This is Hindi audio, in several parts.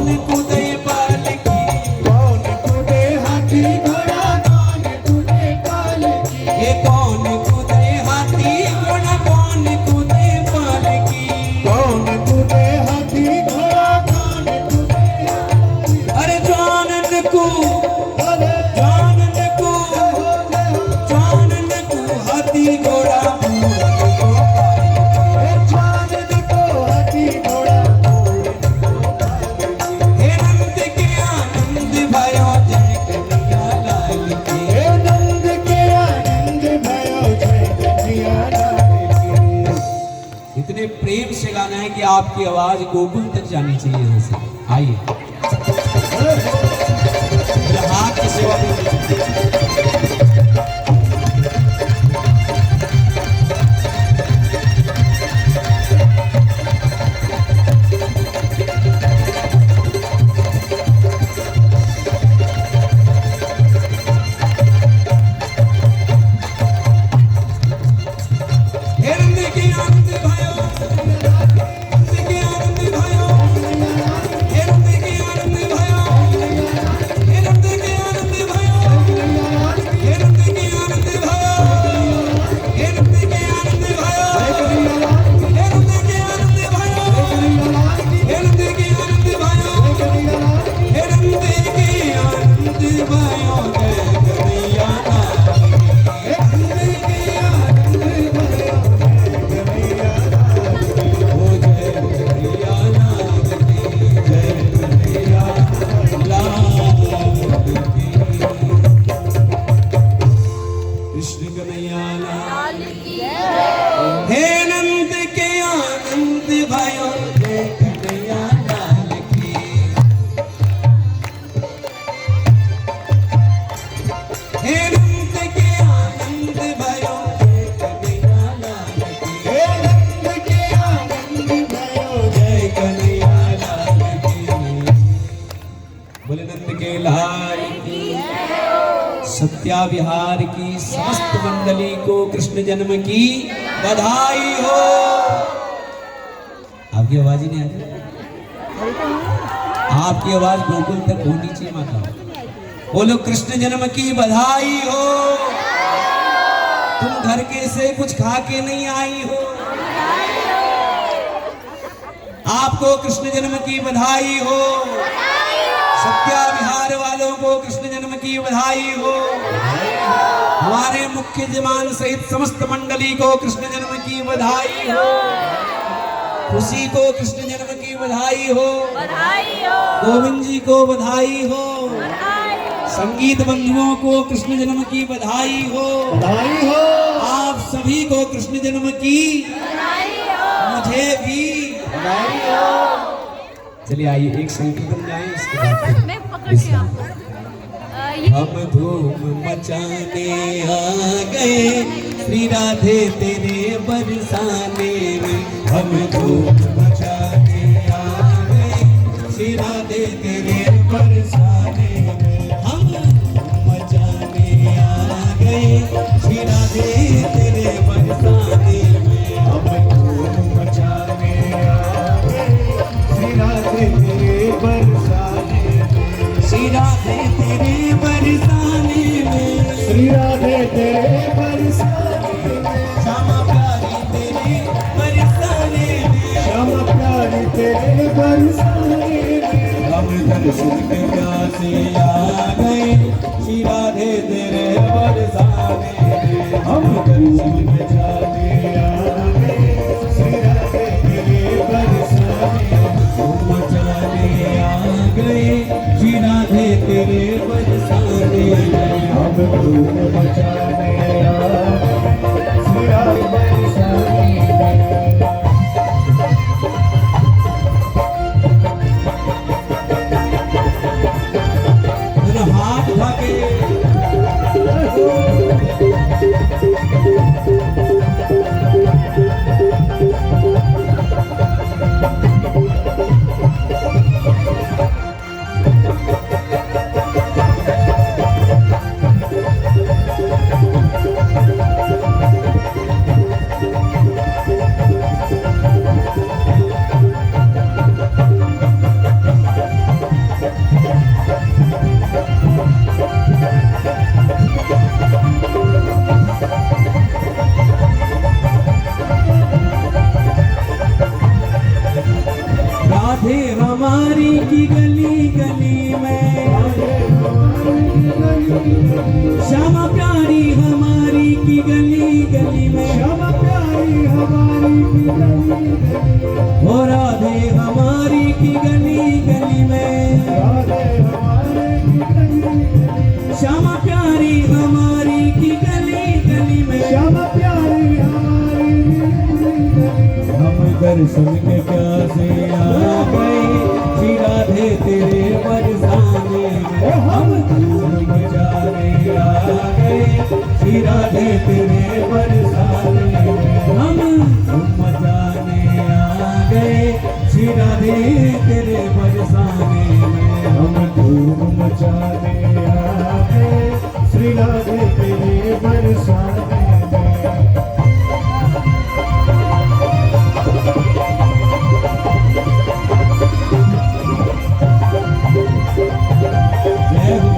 कौन कूदे पालकी, कौन कूदे हाथी घोड़ा, कौन कूदे पालकी, ये कौन कूदे हाथी घोड़ा, कौन कूदे पालकी। कौन कूदे हाथी घोड़ा, कौन कूदे पालकी। अरे जानन को, अरे जानन को, जानन को हाथी घोड़ा, जानन को हाथी घोड़ा, हे नंद के आनंद भयो जय कन्हैया लाल की। हे नंद के आनंद भयो जय कन्हैया लाल की। इतने प्रेम से गाना है कि आपकी आवाज गोकुल तक जानी चाहिए। यहाँ से आइए, हाथ की सेवा भी हे नंद के आनंद भयो, नंद के आनंद भयो, हे नंद के आनंद भयो, हे नंद के आनंद भयो, हे नंद के आनंद भयो, हे नंद के आनंद भयो, हे नंद के आनंद भयो, हे नंद के आनंद भयो, हे नंद के आनंद भयो जय कन्हैया लाल की। हे नंद के आनंद भयो ओ जय कन्हैया लाल की, जय कन्हैया लाल की। कृष्ण कन्हैया लाल की। हे नंद के आनंद भयो जय कन्हैया लाल की। हे नंद के आनंद भयो जय कन्हैया लाल की। हे नंद के आनंद भयो जय कन्हैया लाल की। बोले नंद के लाल की। सत्या विहार की समस्त मंडली को कृष्ण जन्म की बधाई हो। आपकी आवाज ही नहीं आ रही, आपकी आवाज गोकुल तक होनी चाहिए माता। बोलो कृष्ण जन्म की बधाई हो। तुम घर के से कुछ खा के नहीं आई हो, आपको कृष्ण जन्म की बधाई हो। सत्या विहार वालों को कृष्ण जन्म की बधाई हो। हमारे मुख्य जमान सहित समस्त मंडली को कृष्ण जन्म की बधाई हो। खुशी को कृष्ण जन्म की बधाई हो। गोविंद जी को बधाई हो। संगीत बंधुओं को कृष्ण जन्म की बधाई हो। बधाई हो। आप सभी को कृष्ण जन्म की, मुझे भी बधाई हो। चलिए आइए एक संकीर्तन गाएं, इसके बाद मैं पकड़ के आपको हम धूम मचाने आ गए श्री राधे तेरे बरसाने में। हम धूम मचाने आ गए श्री राधे तेरे बरसाने में। हम धूम मचाने आ गए श्री राधे तेरे बरसाने में। हम धूम मचाने आ गए श्री राधे तेरे बरसाने में। श्री राधे तेरे बरसाने में। श्री राधे तेरे बरसाने में। श्यामा प्यारी तेरे बरसाने में। श्यामा प्यारी तेरे बरसाने में। हम दर्शन के प्यासे आ गए श्री राधे तेरे बरसाने में। हम दर्शन में जाने आ गए श्री राधे तेरे बरसाने में। धूम मचाने आ गए श्री राधे तेरे बरसाने में। हम धूम मचाने आ गए श्री राधे बरसाने में। मेरा हाथ उठा के राधे हमारी की गली गली में, श्यामा प्यारी हमारी की गली गली में, श्यामा प्यारी हमारी की गली गली, ओ राधे हमारी की गली गली में, राधे हमारे की गली गली, श्यामा प्यारी हमारी की गली गली में, श्यामा प्यारी हमारी की गली गली। हम दर्शन के प्यासे आ गए श्री राधे तेरे बरसाने में, हम धूम मचाने आ गए श्री राधे तेरे बरसाने में, हम धूम मचाने आ गए श्री राधे तेरे बरसाने में, हम धूम मचाने आ गए श्री राधे तेरे बरसाने में। जय हो।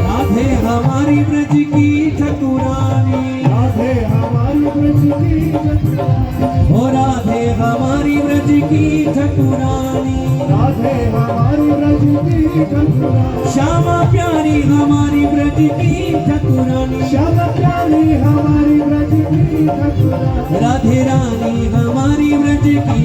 राधे हमारी ब्रज की ठकुरानी, राधे हमारी ब्रज की ठकुरानी, ओ राधे हमारी ब्रज की ठकुरानी, राधे हमारी ब्रज की ठकुरानी, श्यामा प्यारी हमारी ब्रज की ठकुरानी, श्यामा प्यारी हमारी ब्रज की ठकुरानी, राधे रानी हमारी ब्रज की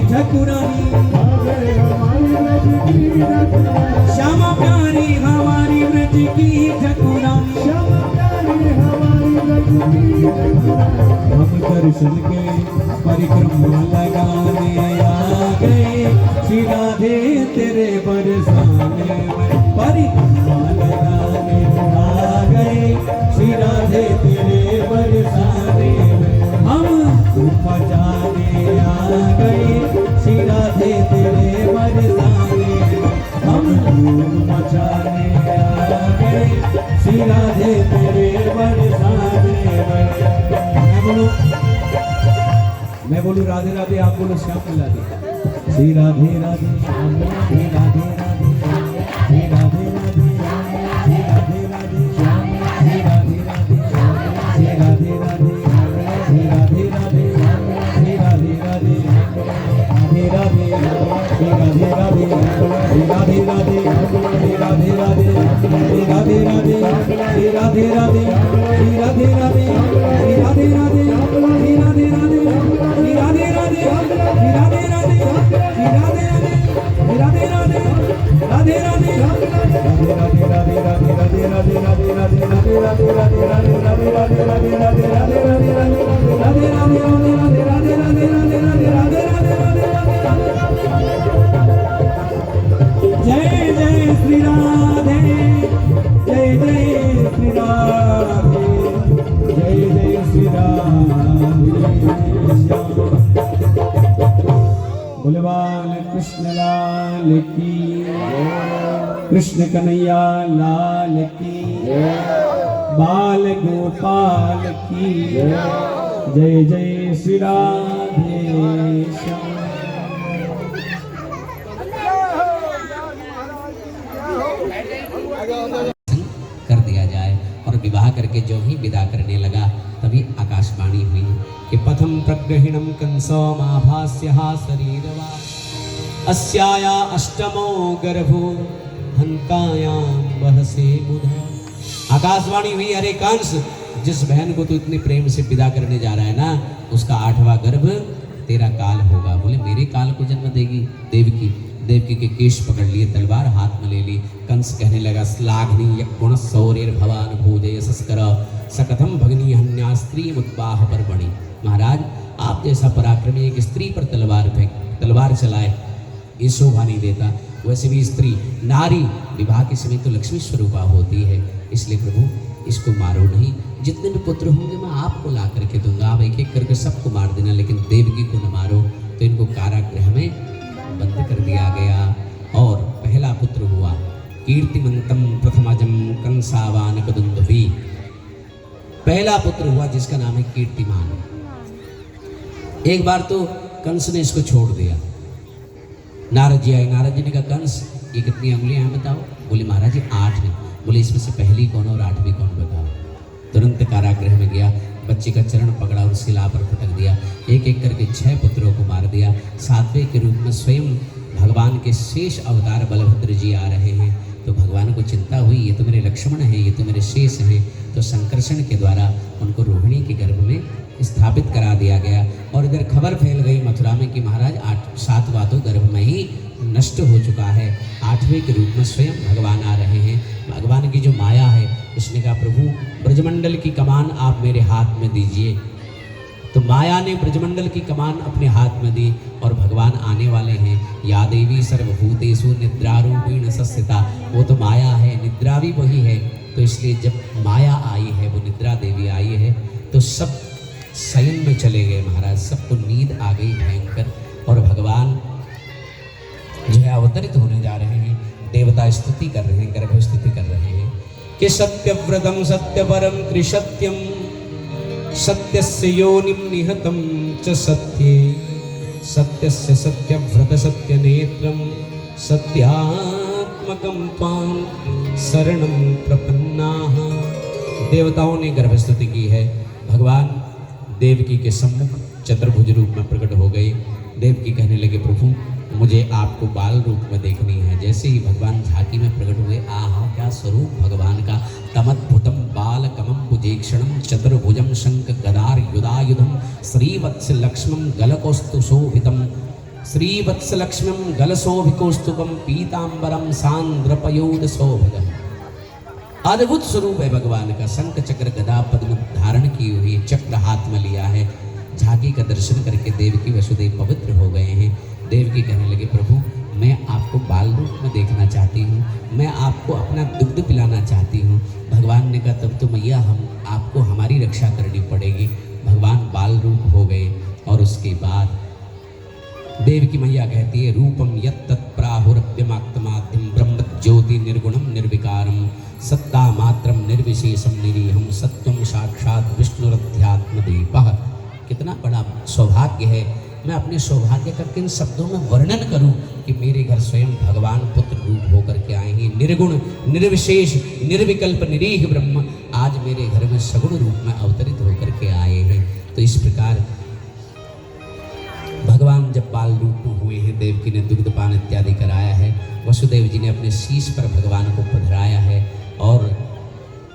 ठकुरानी, राधे हमारी ब्रज की ठकुरानी, श्यामा प्यारी हमारी ब्रज की ठकुरानी, श्यामा प्यारी हमारी ब्रज की ठकुरानी। हम दर्शन के परिक्रमा लगाने आ गए श्री राधे तेरे बरसाने में, परिक्रमा लगाने आ गए श्री राधे तेरे बरसाने में, हम धूम मचाने आ गए श्री राधे तेरे बरसाने में, हम धूम मचाने आ गए श्री राधे तेरे बरसाने में। मैं बोलूं राधे राधे, आप बोलो श्याम राधे। श्री राधे राधे, श्री राधे राधे, श्री राधे राधे, श्री राधे राधे, श्री राधे राधे, श्री राधे राधे, श्री राधे राधे, श्री राधे राधे, राधे राधे, श्री राधे राधे, श्री राधे राधे, श्री राधे राधे, श्री राधे राधे, श्री राधे राधे, श्री राधे राधे, श्री राधे राधे, श्री राधे राधे, श्री राधे राधे, श्री राधे राधे, श्री राधे राधे, श्री राधे राधे, राधे राधे, राधे राधे, राधे राधे, राधे राधे, राधे राधे, राधे राधे, राधे राधे, राधे राधे, राधे राधे, राधे राधे, राधे राधे, राधे राधे, राधे राधे, राधे राधे, राधे जय जय श्री राधे, जय जय श्री राधे, जय जय श्री राधे। बोले बाल कृष्ण लाल की, कृष्ण कन्हैया लाल की, बाल गोपाल की, जय जय श्री राधे श्याम। कर दिया जाए। और विवाह करके जो ही विदा करने लगा तभी आकाशवाणी हुई कि पथम प्रग्रहिणम कंसो माभास्यः शरीरवा अस्याया अष्टमो गर्भो हंतायां बहसे बुधा। आकाशवाणी हुई, अरे कंस, जिस बहन को तू इतने प्रेम से विदा करने जा रहा है ना, उसका 8वां गर्भ तेरा काल होगा। बोले मेरे काल को जन्म देगी देवकी। देवकी के केश पकड़ लिए, तलवार हाथ में ले ली। कंस कहने लगा श्लाघनी यज्ञ सौरेर भवान भोजय सस्कर सकथम भगनी हन्या स्त्री मुद्बाह पर बणी। महाराज, आप जैसा पराक्रमी एक स्त्री पर तलवार चलाए ये शोभा नहीं देता। वैसे भी स्त्री नारी विवाह के समय तो लक्ष्मी स्वरूपा होती है, इसलिए प्रभु इसको मारो नहीं। जितने भी पुत्र होंगे मैं आपको ला करके दूंगा, आप एक एक करके सबको मार देना, लेकिन देवकी को न मारो। तो इनको कारागृह में बंद कर दिया गया। और पहला पुत्र हुआ कीर्तिमंतम प्रथमजम कंसावानक दुंदुभि। पहला पुत्र हुआ जिसका नाम है कीर्तिमान। एक बार तो कंस ने इसको छोड़ दिया। नारद जी आए, नारद जी ने कहा कंस ये कितनी उंगलियां हैं बताओ। बोले महाराज जी 8 हैं। बोले इसमें से पहली कौन और 8वीं कौन बताओ। तुरंत कारागृह में गया, बच्चे का चरण पकड़ा और शिला पर पटक दिया। एक एक करके 6 पुत्रों को मार दिया। 7वें के रूप में स्वयं भगवान के शेष अवतार बलभद्र जी आ रहे हैं। तो भगवान को चिंता हुई, ये तो मेरे लक्ष्मण हैं, ये तो मेरे शेष हैं। तो संकर्षण के द्वारा उनको रोहिणी के गर्भ में स्थापित करा दिया गया। और इधर खबर फैल गई मथुरा में कि महाराज 7वां तो गर्भ में ही नष्ट हो चुका है। 8वें के रूप में स्वयं भगवान आ रहे हैं। भगवान की जो माया है, उसने कहा प्रभु ब्रजमंडल की कमान आप मेरे हाथ में दीजिए। तो माया ने ब्रजमंडल की कमान अपने हाथ में दी और भगवान आने वाले हैं। या देवी सर्वभूतेषु निद्रारूपेण संस्थिता। वो तो माया है, निद्रा भी वही है। तो इसलिए जब माया आई है, वो निद्रा देवी आई है, तो सब शयन में चले गए महाराज। सबको नींद आ गई भयंकर। और भगवान जो है अवतरित होने जा रहे हैं। देवता स्तुति कर रहे हैं, गर्भ स्तुति कर रहे हैं कि सत्यव्रतम सत्यपरम त्रिसत्यम सत्यस्य योनिम निहतम च सत्ये सत्यस्य सत्यव्रत सत्यनेत्रम सत्यात्मकम त्वां शरणं प्रपन्नाः। देवताओं ने गर्भ स्तुति की है। भगवान देवकी के सम्मुख चतुर्भुज रूप में प्रकट हो गए। देवकी कहने लगे प्रभु मुझे आपको बाल रूप में देखनी है। जैसे ही भगवान झांकी में प्रकट हुए, आहा क्या स्वरूप भगवान का। तमद्भुतम बाल कमम भुजेक्षणम चतुर्भुजम शंख गदार युधायुधम श्रीवत्स लक्ष्मम गलकौस्तु शोभितम श्रीवत्स लक्ष्मम गलशोभिकौस्तुभम पीतांबरम सांद्रपयोद शोभगम। अद्भुत स्वरूप है भगवान का। शंख चक्र गदा पद्म धारण की हुई, चक्र हाथ में लिया है। झांकी का दर्शन करके देवकी वसुदेव पवित्र हो गए हैं। देवकी कहने लगे प्रभु मैं आपको बाल रूप में देखना चाहती हूँ, मैं आपको अपना दुग्ध पिलाना चाहती हूँ। भगवान ने कहा तब तो मैया हम आपको हमारी रक्षा करनी पड़ेगी। भगवान बाल रूप हो गए। और उसके बाद देवकी मैया कहती है रूपम यत् तत्प्राहुरप्यमाक्तमाद्यम ब्रह्म ज्योति निर्गुणम निर्विकारम सत्ता मात्रम निर्विशेषम निरीहम सत्वम साक्षात विष्णुरध्यात्मदीपः। कितना बड़ा सौभाग्य है। मैं अपने सौभाग्य का किन शब्दों में वर्णन करूं कि मेरे घर स्वयं भगवान पुत्र रूप होकर के आए हैं। निर्गुण निर्विशेष निर्विकल्प निरीह ब्रह्म आज मेरे घर में सगुण रूप में अवतरित होकर के आए हैं। तो इस प्रकार भगवान जब बाल रूप में हुए हैं, देवकी ने दुग्धपान इत्यादि कराया है। वसुदेव जी ने अपने शीश पर भगवान को पधराया है और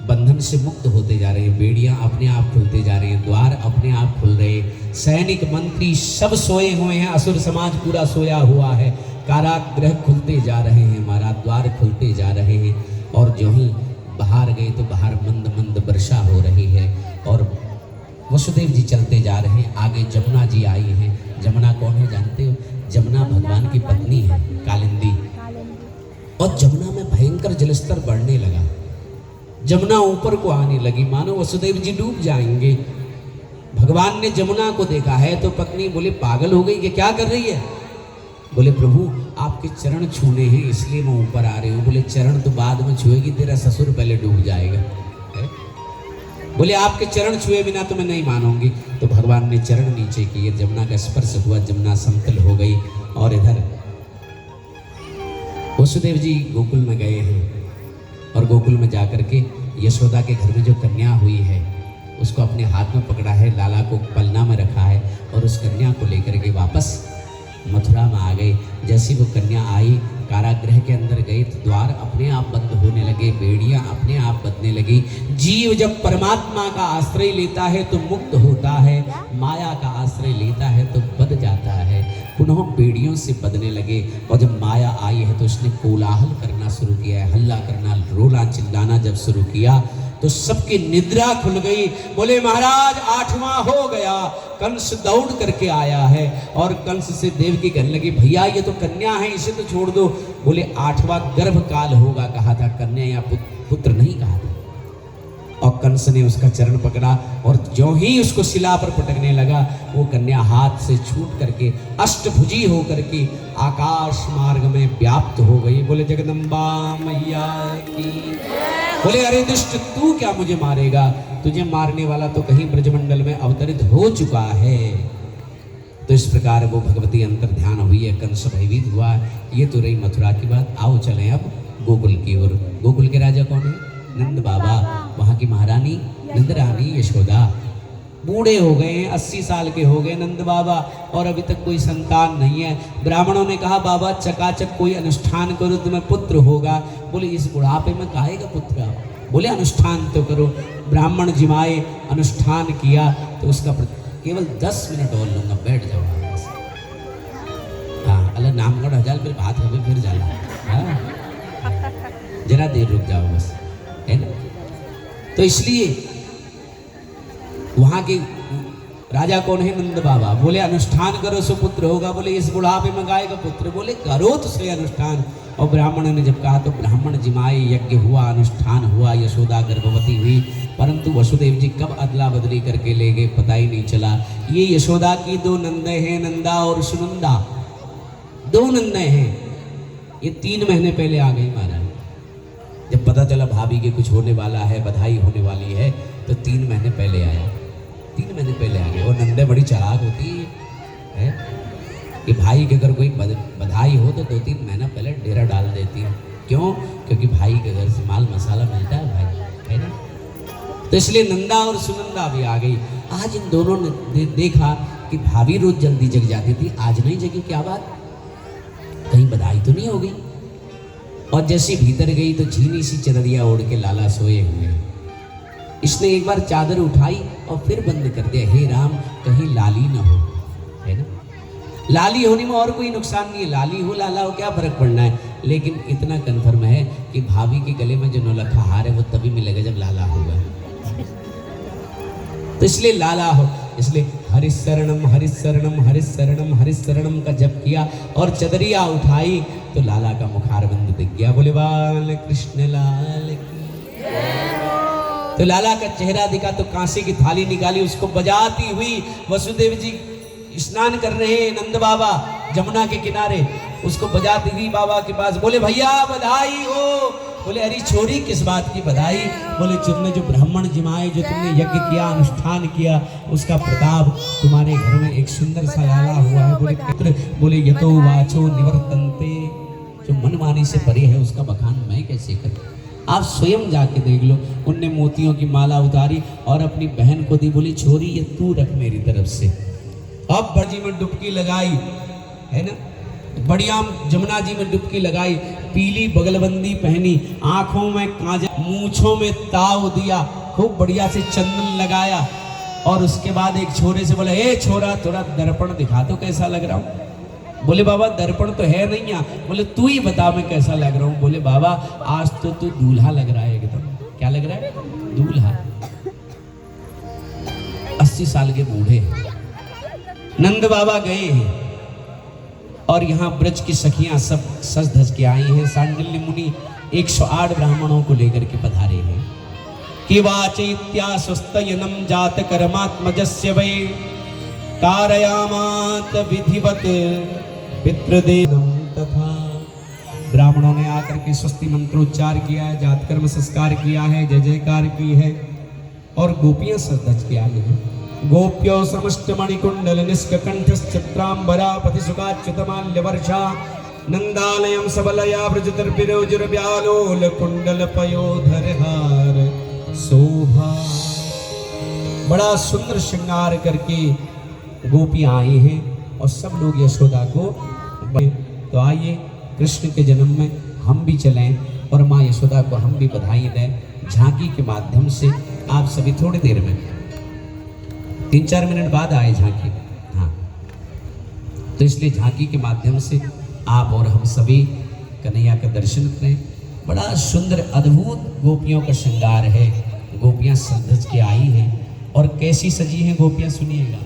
बंधन से मुक्त होते जा रहे हैं। बेड़ियां अपने आप खुलते जा रहे हैं, द्वार अपने आप खुल रहे हैं। सैनिक मंत्री सब सोए हुए हैं, असुर समाज पूरा सोया हुआ है। कारागृह खुलते जा रहे हैं, महाराज द्वार खुलते जा रहे हैं। और जो ही बाहर गए तो बाहर मंद मंद वर्षा हो रही है। और वसुदेव जी चलते जा रहे हैं। आगे जमुना जी आई हैं। जमुना कौन है जानते हो? जमुना भगवान की पत्नी है, कालिंदी। और जमुना में भयंकर जलस्तर बढ़ने लगा। जमुना ऊपर को आने लगी, मानो वसुदेव जी डूब जाएंगे। भगवान ने जमुना को देखा है तो पत्नी बोले पागल हो गई कि क्या कर रही है? बोले प्रभु आपके चरण छूने हैं इसलिए मैं ऊपर आ रही हूँ। बोले चरण तो बाद में छुएगी, तेरा ससुर पहले डूब जाएगा। है? बोले आपके चरण छुए बिना तो मैं नहीं मानूंगी। तो भगवान ने चरण नीचे किए, जमुना का स्पर्श हुआ, जमुना समतल हो गई। और इधर वसुदेव जी गोकुल में गए हैं और गोकुल में जाकर के यशोदा के घर में जो कन्या हुई है उसको अपने हाथ में पकड़ा है, लाला को पलना में रखा है और उस कन्या को लेकर के वापस मथुरा में आ गए। जैसी वो कन्या आई, कारागृह के अंदर गई तो द्वार अपने आप बंद होने लगे, बेड़ियां अपने आप बंधने लगी। जीव जब परमात्मा का आश्रय लेता है तो मुक्त होता है, माया का आश्रय लेता है तो बंध जाता है। पुनः बेड़ियों से बंधने लगे। और जब माया आई है तो उसने कोलाहल करना शुरू किया है, हल्ला करना, रोना चिल्लाना जब शुरू किया तो सबकी निद्रा खुल गई। बोले महाराज 8वां हो गया। कंस दौड़ करके आया है और कंस से देवकी कहने लगी भैया ये तो कन्या है, इसे तो छोड़ दो। बोले 8वां गर्भ काल होगा कहा था, कन्या या पुत्र नहीं कहा था। और कंस ने उसका चरण पकड़ा और जो ही उसको शिला पर पटकने लगा वो कन्या हाथ से छूट करके अष्टभुजी हो करके आकाश मार्ग में व्याप्त हो गई। बोले जगदम्बा मैया की। बोले अरे दुष्ट तू क्या मुझे मारेगा? तुझे मारने वाला तो कहीं ब्रजमंडल में अवतरित हो चुका है। तो इस प्रकार वो भगवती अंतर ध्यान हुई है, कंस भयभीत हुआ। ये तो रही मथुरा की बात। आओ चलें अब गोकुल की ओर। गोकुल के राजा कौन है? नंद बाबा। वहाँ की महारानी नंद रानी यशोदा। बूढ़े हो गए हैं, 80 साल के हो गए नंद बाबा, और अभी तक कोई संतान नहीं है। ब्राह्मणों ने कहा बाबा चकाचक कोई अनुष्ठान करो तुम्हें पुत्र होगा। बोले इस बुढ़ापे में काहे का पुत्र? बोले अनुष्ठान तो करो। ब्राह्मण जिमाए, अनुष्ठान किया तो उसका केवल 10 मिनट और लूंगा, बैठ जाओ। हाँ अल्लाह नामगढ़ हजार फिर बात हो फिर जाना। हाँ जरा देर रुक जाओ बस, है ना। तो इसलिए वहां के राजा कौन है? नंद बाबा। बोले अनुष्ठान करो सो पुत्र होगा। बोले इस बुढ़ापे में गाय का पुत्र? बोले करो तो सही अनुष्ठान। और ब्राह्मण ने जब कहा तो ब्राह्मण जिमाए, यज्ञ हुआ, अनुष्ठान हुआ, यशोदा गर्भवती हुई। परंतु वसुदेव जी कब अदला बदली करके ले गए पता ही नहीं चला। ये यशोदा की 2 नंदे हैं, नंदा और सुनंदा, 2 नंदे हैं। ये 3 महीने पहले आ गई महाराज। जब पता चला भाभी के कुछ होने वाला है, बधाई होने वाली है, तो 3 महीने पहले आया। 3 महीने पहले आ गए। और नंदे बड़ी चालाक होती है कि भाई के अगर कोई बधाई हो तो 2-3 महीना पहले डेरा डाल देती है। क्यों? क्योंकि भाई के घर से माल मसाला मिलता है भाई, है ना। तो इसलिए नंदा और सुनंदा भी आ गई। आज इन दोनों ने देखा कि भाभी रोज जल्दी जग जाती थी, आज नहीं जगी, क्या बात, कहीं बधाई तो नहीं हो गई। और जैसी भीतर गई तो झीनी सी चदरिया ओढ़ के लाला सोए हुए। इसने एक बार चादर उठाई और फिर बंद कर दिया। हे राम कहीं लाली न हो, है ना। लाली होने में और कोई नुकसान नहीं है, लाली हो लाला हो क्या फर्क पड़ना है। लेकिन इतना कन्फर्म है कि भाभी के गले में जो नौलखा हार है वो तभी मिलेगा जब लाला होगा। तो इसलिए लाला हो, इसलिए हरिशरणम हरिशरणम हरिशरणम हरिशरणम का जप किया और चदरिया उठाई तो लाला का मुखारबंद दिख गया। बोले बाल कृष्ण लाल की। तो लाला का चेहरा दिखा तो कांसे की थाली निकाली, उसको बजाती हुई वसुदेव जी स्नान कर रहे हैं, नंद बाबा जमुना के किनारे, उसको बजाती हुई बाबा के पास। बोले भैया बधाई हो। बोले अरे छोरी किस बात की बधाई? बोले तुमने जो ब्राह्मण जिमाए, जो तुमने यज्ञ किया, अनुष्ठान किया, उसका प्रताप तुम्हारे घर में एक सुंदर सा लाला हुआ है। बोले पुत्र, बोले यतो वाचो निवर्तन्ते, जो मनमानी से परे है उसका बखान मैं कैसे करूं? आप स्वयं जाके देख लो। उनने मोतियों की माला उतारी और अपनी बहन को दी। बोली छोरी ये तू रख मेरी तरफ से। अब बड़ी में डुबकी लगाई, है ना, बढ़िया जमुना जी में डुबकी लगाई, पीली बगलबंदी पहनी, आंखों में काजल, मूंछों में ताव दिया, खूब बढ़िया से चंदन लगाया। और उसके बाद एक छोरे से बोला ए छोरा थोड़ा दर्पण दिखा तो कैसा लग रहा हूँ। बोले बाबा दर्पण तो है नहीं यहाँ। बोले तू ही बता मैं कैसा लग रहा हूँ। बोले बाबा आज तो तू दूल्हा लग रहा है एकदम। क्या लग रहा है? दूल्हा। 80 साल के बूढ़े। नंद बाबा गए हैं और यहाँ ब्रज की सखियां सब सज धज के आई हैं। सांडिल्य मुनि 108 ब्राह्मणों को लेकर के पधारे हैं कि वाचैत्या स्वस्तयनम जात कर्मात्मजस्य वै कारयामात विधिवत पितृदेवम तथा। ब्राह्मणों ने आकर के स्वस्ति मंत्रोच्चार किया है, जातकर्म संस्कार किया है, जय जयकार की है और गोपियां सज धज के आई हैं। गोप्यो समस्त मणिकुंडल निष्कंठश्चित्रांबरा पतिसुखाच्युतमाल्यवर्षा नंदालयं सबलया व्रजतर्पिरोजुरव्यालोल कुंडल पयोधरहार शोभा। बड़ा सुंदर श्रृंगार करके गोपियां आई हैं और सब लोग यशोदा को। तो आइए कृष्ण के जन्म में हम भी चलें और माँ यशोदा को हम भी बधाई दें झांकी के माध्यम से। आप सभी थोड़ी देर में 3-4 मिनट बाद आए झांकी। हाँ तो इसलिए झांकी के माध्यम से आप और हम सभी कन्हैया का दर्शन करें। बड़ा सुंदर अद्भुत गोपियों का श्रृंगार है। गोपियां सज के आई हैं और कैसी सजी हैं गोपियां सुनिएगा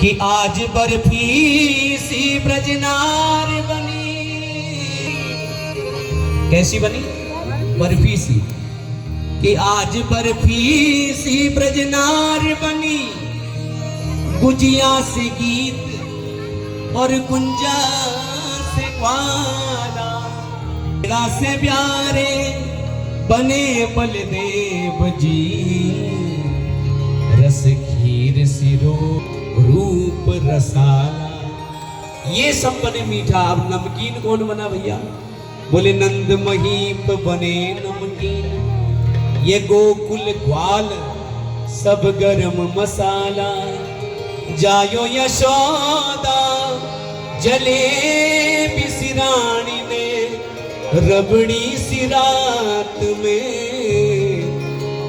कि आज बर्फी सी ब्रजनार बनी। कैसी बनी? बर्फी सी। कि आज बर्फी सी ब्रजनार बनी, गुजिया से गीत और गुंजा से ग्वाला, से प्यारे बने बलदेव जी रस खीर सिरो रूप रसाला। ये सब बने मीठा। अब नमकीन कौन बना भैया? बोले नंद महीप बने नमकीन। ये गोकुल ग्वाल सब गरम मसाला। जायो यशोदा जलेबी सिरानी ने रबड़ी सिरात में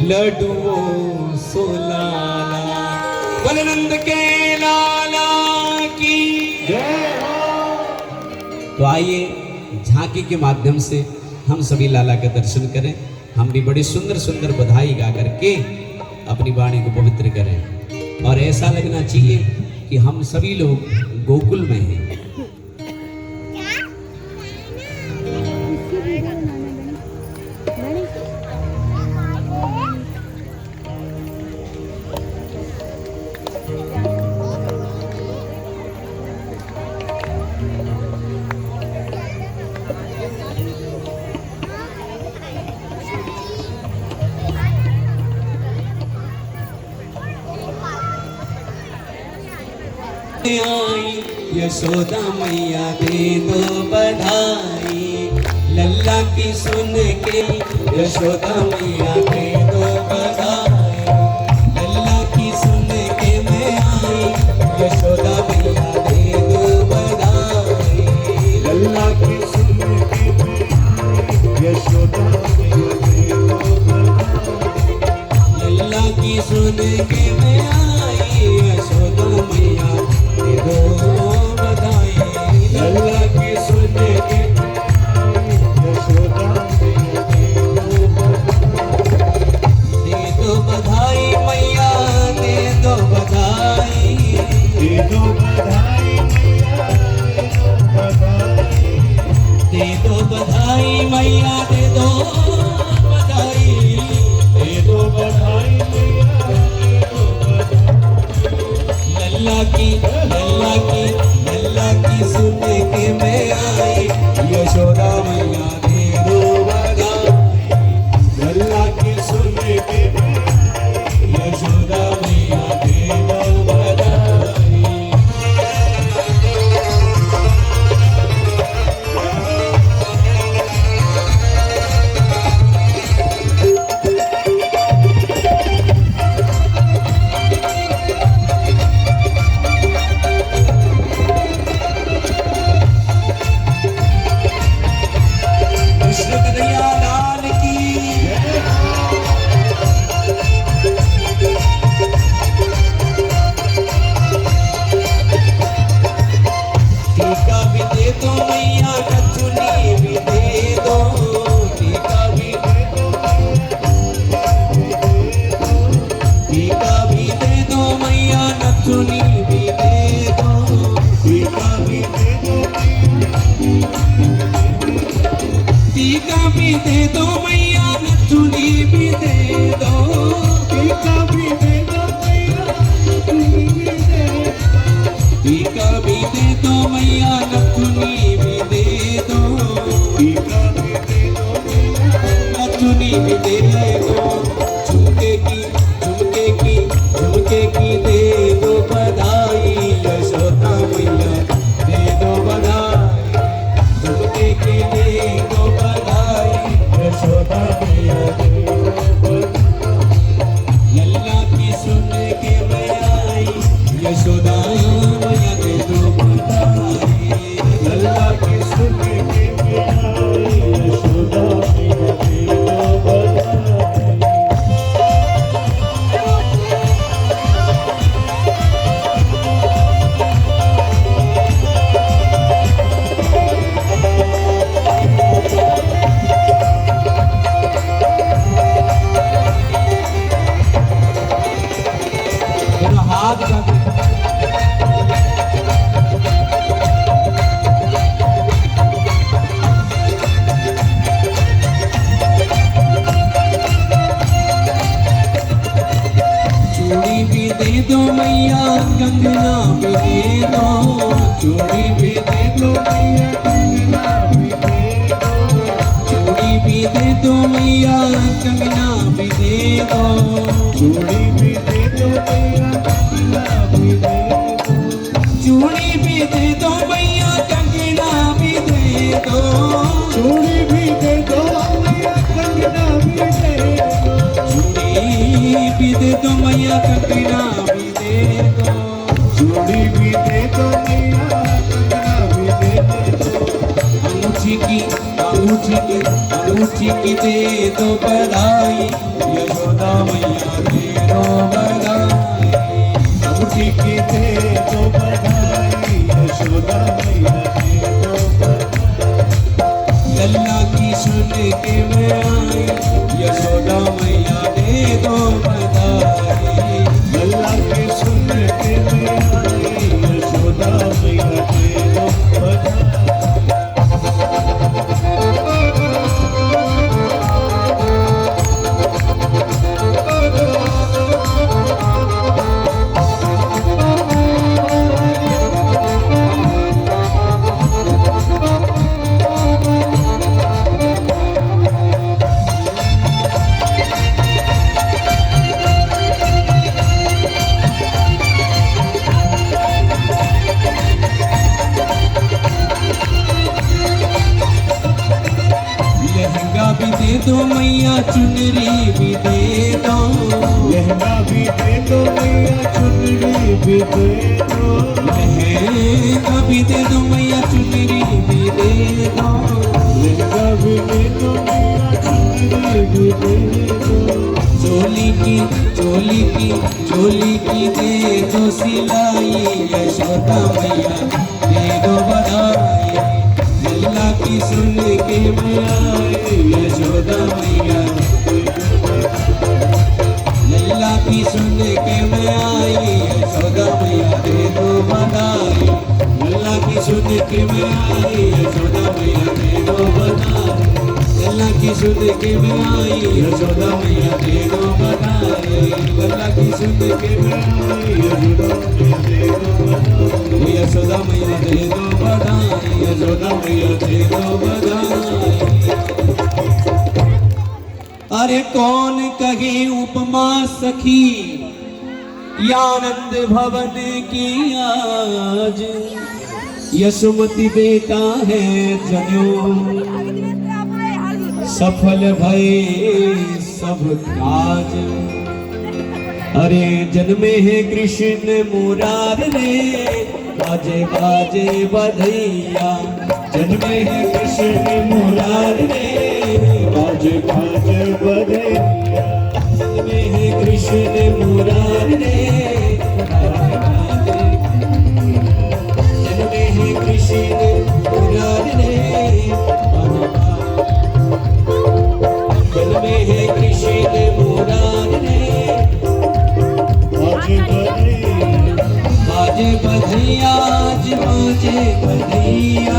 लड्डुओं सोलाला। बोले नंद के लाला की जय हो। तो आइए झांकी के माध्यम से हम सभी लाला के दर्शन करें। हम भी बड़ी सुंदर सुंदर बधाई गा करके अपनी वाणी को पवित्र करें। और ऐसा लगना चाहिए कि हम सभी लोग गोकुल में हैं। आई यशोदा मैया दे दो बधाई। लल्ला की सुन के यशोदा मैया दे दो बधाई। लल्ला की सुन के मैं आई यशोदा मैया दे दो बधाई। लल्ला की सुन के मैं आई यशोदा मैया दे दो बधाई। लल्ला की सुन के मैं आई यशोदा मैया दे दो बधाई। लल्ला की सुन के यशोदा मैया दे दो बधाई मैया दे दो बधाई। दे दो बधाई मैया दे दो बधाई। दे दो बधाई मैया दे दो बधाई। दे दो बधाई मैया दे दो बधाई। लल्ला की सुन के मैं आई यशोदा मैया दे दो बधाई। लल्ला की सुन के मैं आई यशोदा मैया दे दो बधाई। कृष्ण कन्हैया लाल की टीका भी दे दो मैया कचुनी भी दे दो। टीका भी दे दो टीका भी दे दो मैया नचुनी भी दे दो। टीका भी दे दो टीका भी दे दो मैया नचुनी भी दे दो। टीका भी दे दो मैया नथुनी भी दे दो। टीका भी दे दो मैया नचुनी भी दे दो। टीका भी दे दो मैया नचुनी भी दे दो। झुमके की दे दो बधाई यशोदा मैया दे दो बधाई। झुमके की दे दो बधाई यशोदा मैया दे दो बधाई। लल्ला की सुन के मैं आई यशोदा मैया दे दो बधाई। लल्ला की सुन के मैं आई यशोदा मैया दे दो बधाई। दोनों हाथ जाके चूड़ी भी दे दो मैया कंगना भी दे दो। चूड़ी भी दे दो मैया कंगना भी दे दो। चूड़ी भी दे दो मैया कंगना भी दे दो, चूड़ी भी दे दो मैया कंगना भी दे दो, चूड़ी भी दे दो मैया कंगना भी दे दो, चूड़ी भी दे दो मैया कंगना भी दे दो, चूड़ी भी दे दो मैया कंगना भी दे दो, चूड़ी भी दे दो मैया कंगना भी दे दो, अंगूठी की दे दो बधाई, यशोदा मैया दे दो बधाई, अंगूठी की दे दो बधाई, यशोदा मैया दे दो बधाई, लल्ला की सुन के मैं आई, यशोदा मैया दे दो बधाई, लल्ला के सुन के मैं आई, यशोदा मैया दे दो बधाई। लहंगा भी दे दो मैया चुनरी भी दे दो, लहंगा भी दे दो मैया चुनरी भी दे दो, लहंगा भी दे दो मैया चुनरी भी दे दो, लहंगा भी दे दो मैया चुनरी भी दे दो, चोली की दे दो सिलाई, यशोदा मैया दे दो बधाई, लल्ला की सुन के मैं आई, यशोदा मैया लल्ला की सुन के मैं आई, यशोदा मैया दे दो बधाई, लल्ला की सुन के मैं आई, यशोदा मैया दे दो बधाई, लल्ला की सुन के मैं आई, यशोदा मैया दे दो बधाई, लल्ला की सुन के मैं आई, यशोदा मैया दे दो बधाई, यशोदा मैया दे दो बधाई। अरे कौन कहे उपमा सखी आनंद भवन की आज, यशोमती बेटा है जन्यो, सफल भये सब काज, अरे जन्मे है कृष्ण मुरारे, बाजे बाजे बधैया, जन्मे है कृष्ण मुरारे, बाजे बाजे बधैया, जन्मे है कृष्ण मुरारे, जन्मे है कृष्ण मुरारे, जन्मे है कृष्ण मुरारे, बाजे बधैया, बाजे बधैया आज बाजे बधैया,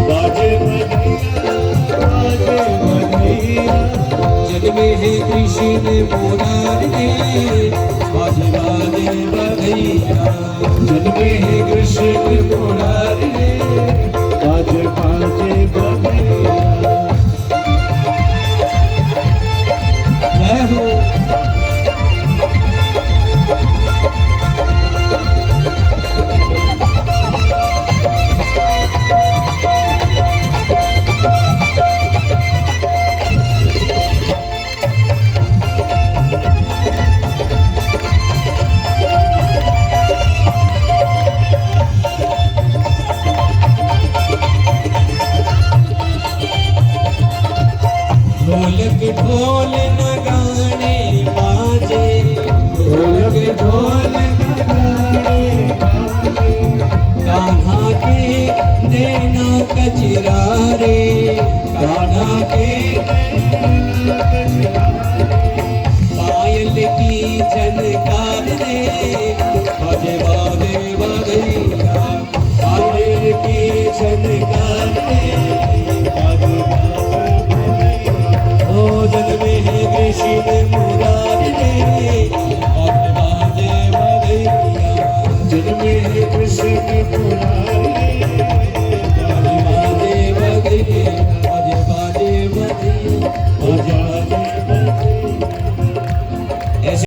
बाजे बधैया, बाजे बधैया, जन्मे है कृष्ण मुरारे, बाजे बाजे बधैया, जन्मे है कृष्ण मुरारे, बाजे बाजे बधैया। जय हो। ढोलक ढोल नगाड़े बाजे, ढोलक ढोल नगाड़े बाजे, कान्हा के नैना कजरा रे, कान्हा के नैना कजरा रे, पायल की झनकार रे, बाजे बाजे बधैया, पायल की झनकार रे, बाजे बाजे बधैया, ओ जन्मे है कृष्ण मुरारे, बाजे बाजे बधैया, जन्मे है कृष्ण मुरारे, बाजे बाजे बधैया, बाजे बाजे बधैया। हो जाता